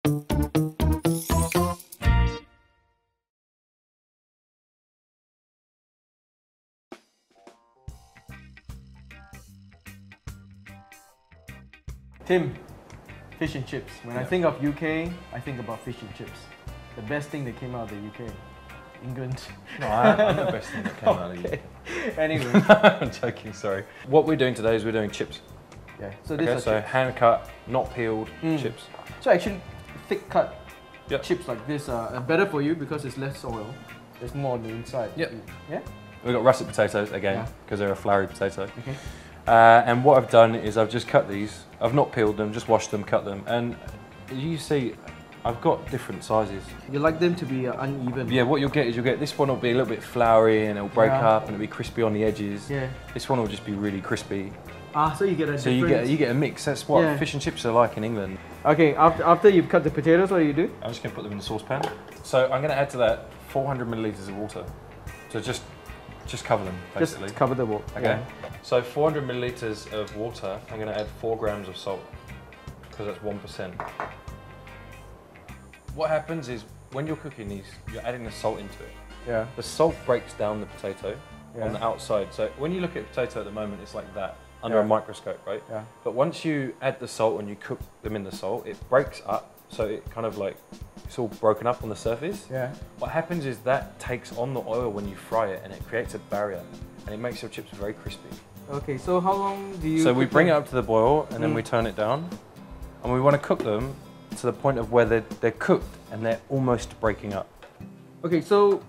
Tim, fish and chips. When I think of UK, I think about fish and chips. The best thing that came out of the UK. England. No, I'm the best thing that came out of the UK. Anyway. I'm joking, sorry. What we're doing today is we're doing chips. Yeah, so these are chips. Hand cut, not peeled chips. So actually, thick cut chips like this are better for you because it's less oil. There's more on the inside. Yep. Yeah? We've got russet potatoes again, because they're a floury potato. Okay. And what I've done is I've just cut these. I've not peeled them, just washed them, cut them. And you see, I've got different sizes. You like them to be uneven. Yeah, what you'll get is this one will be a little bit floury and it'll break up and it'll be crispy on the edges. Yeah. This one will just be really crispy. Ah, so you get a different... you get a mix. That's what fish and chips are like in England. Okay, after you've cut the potatoes, what do you do? I'm just going to put them in the saucepan. So I'm going to add to that 400 millilitres of water. So just cover them, basically. Just cover the water. Okay. Yeah. So 400 millilitres of water, I'm going to add 4 grams of salt, because that's 1%. What happens is, when you're cooking these, you're adding the salt into it. Yeah. The salt breaks down the potato on the outside. So when you look at a potato at the moment, it's like that, under a microscope, right? Yeah. But once you add the salt and you cook them in the salt, it breaks up, so it kind of like, it's all broken up on the surface. Yeah. What happens is that takes on the oil when you fry it, and it creates a barrier, and it makes your chips very crispy. Okay, so how long do you... So we bring it up to the boil, and then we turn it down, and we want to cook them to the point of where they're cooked and they're almost breaking up. Okay, so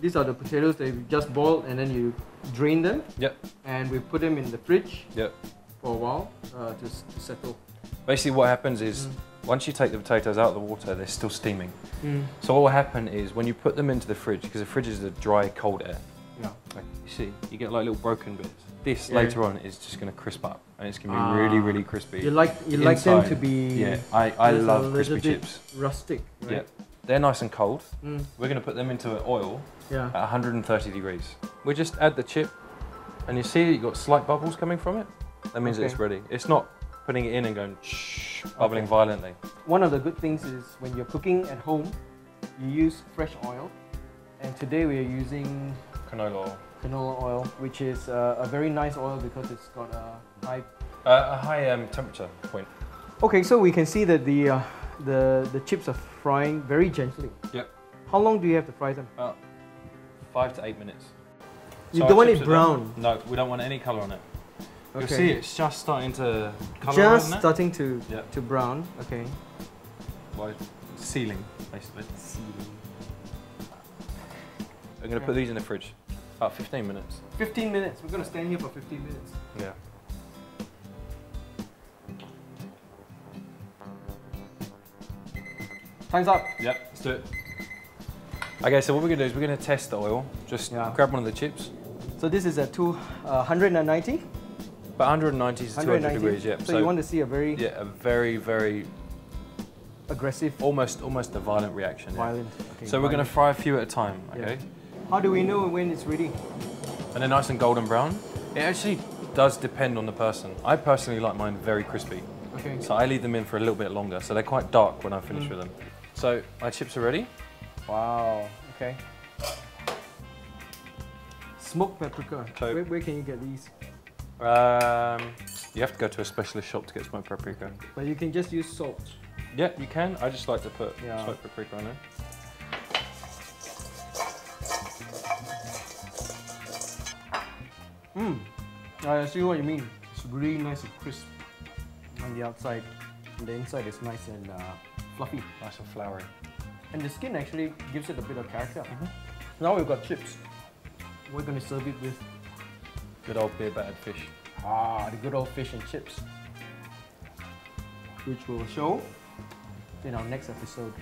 these are the potatoes that you just boiled, and then you drain them. Yep. And we put them in the fridge. Yep. For a while to settle. Basically, what happens is once you take the potatoes out of the water, they're still steaming. So what will happen is when you put them into the fridge, because the fridge is a dry, cold air. Yeah. Like, you see, you get like little broken bits. This later on is just going to crisp up, and it's going to be really, really crispy. You like them to be... Yeah, I love crispy chips. Rustic, right? Yeah. They're nice and cold. We're going to put them into oil at 130 degrees. We just add the chip, and you see you've got slight bubbles coming from it. That means that it's ready. It's not putting it in and going shh, bubbling violently. One of the good things is when you're cooking at home, you use fresh oil. And today we are using canola oil. Canola oil, which is a very nice oil because it's got a high temperature point. Okay, so we can see that the chips are frying very gently. Yep. How long do you have to fry them? 5 to 8 minutes. You don't want it brown? No, we don't want any colour on it. Okay. You'll see it's just starting to colour. Just starting to brown. Okay. Well, sealing, basically. Sealing. I'm going to put these in the fridge. About 15 minutes. 15 minutes? We're going to stand here for 15 minutes? Yeah. Time's up. Yep, let's do it. Okay, so what we're going to do is we're going to test the oil. Just grab one of the chips. So this is at 190? About 190 to 200 degrees, yeah. So you want to see a very... Yeah, a very, very... aggressive? Almost a violent reaction. Violent. Yeah. Okay, so we're going to fry a few at a time, okay? Yeah. How do we know when it's ready? And they're nice and golden brown. It actually does depend on the person. I personally like mine very crispy. Okay. So I leave them in for a little bit longer, so they're quite dark when I finish with them. So my chips are ready. Wow, okay. Smoked paprika. So, where can you get these? You have to go to a specialist shop to get smoked paprika. But you can just use salt. Yeah, you can. I just like to put smoked paprika on there. I see what you mean. It's really nice and crisp on the outside, and the inside is nice and fluffy. Nice and floury. And the skin actually gives it a bit of character. Now we've got chips. We're going to serve it with good old beer battered fish. Ah, the good old fish and chips, which we'll show in our next episode.